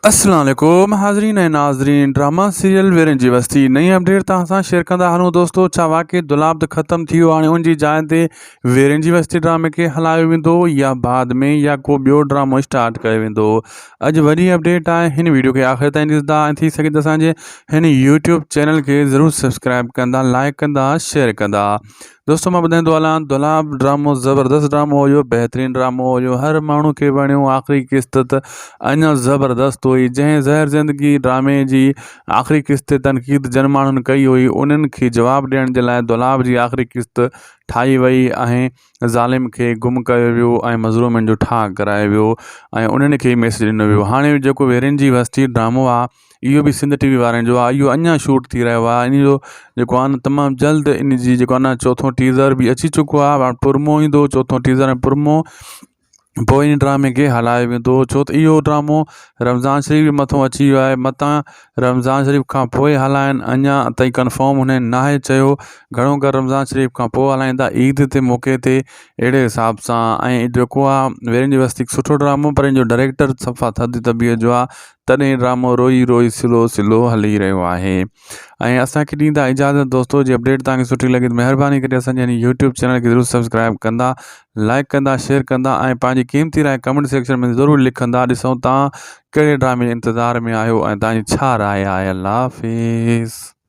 अस्सलाम वालेकुम हाज़रीन ऐं नाज़रीन। ड्रामा सीरियल वेरनि जी वस्ती नई अपडेट तव्हां सां शेयर कंदा हलूं दोस्तो। छा वाक़ई दुलाब त ख़त्म थी वियो, हाणे उन जी जाइ ते वेरनि जी वस्ती ड्रामे खे हलायो वेंदो या बाद में या को ॿियो ड्रामो स्टार्ट कयो वेंदो? अॼु वॾी अपडेट आहे। हिन वीडियो खे आख़िर ताईं ॾिसंदा ऐं थी सघे त असांजे हिन यूट्यूब चैनल खे ज़रूरु सब्सक्राइब कंदा, लाइक कंदा, शेयर कंदा। दोस्तों मां ॿुधाईंदो हलां, दुलाब ड्रामो ज़बरदस्त ड्रामो हुयो, बहितरीन ड्रामो हुयो, हर माण्हू खे वणियो। आख़िरी क़िस्त त अञा ज़बरदस्त हुई। जंहिं ज़हर ज़िंदगी ड्रामे जी आख़िरी क़िस्त तनक़ीद जन माण्हुनि कई हुई, उन्हनि खे जवाबु ॾियण जे लाइ दुलाब जी आख़िरी क़िस्त ठाही वई ऐं ज़ालिम खे गुम कयो वियो ऐं मज़लूमनि जो ठाह करायो वियो ऐं उन्हनि खे मैसेज ॾिनो वियो। हाणे जेको वेरनि जी वस्ती ड्रामो आहे, इहो बि सिंध टीवी वारनि जो आहे। इहो अञा शूट थी रहियो आहे। इन जो जेको आहे न, तमामु जल्द इन जी जेको आहे न चोथों टीज़र बि अची चुको आहे। पुरमो ईंदो, चोथों टीज़र ऐं पुरमो पोइ इन ड्रामे खे हलायो वेंदो, छो त इहो ड्रामो रमज़ान शरीफ़ जे मथां अची वियो आहे। मतां रमज़ान शरीफ़ खां पोइ हलाइनि, अञा ताईं कंफर्म हुननि नाहे चयो। घणो करे रमज़ान शरीफ़ खां पोइ हलाईंदा, ईद ते मौक़े ते अहिड़े हिसाब सां। ऐं जेको आहे वेरनि जी वस्ती सुठो ड्रामो, पर इन जो डायरेक्टर सफ़ा थधि तबियत जो आहे, तॾहिं ड्रामो रोई रोई स्लो स्लो हली रहियो आहे। ऐं असांखे ॾींदा इजाज़त दोस्तो। जी अपडेट तव्हांखे सुठी लॻे त महिरबानी करे असांजे हिन यूट्यूब चैनल खे ज़रूरु सब्सक्राइब कंदा, लाइक कंदा, शेयर कंदा ऐं पंहिंजी क़ीमती राय कमेंट सेक्शन में ज़रूरु लिखंदा। ॾिसूं तव्हां कहिड़े ड्रामे जे इंतज़ार में आहियो ऐं तव्हांजी छा राय आहे। अल्लाह हाफ़िज़।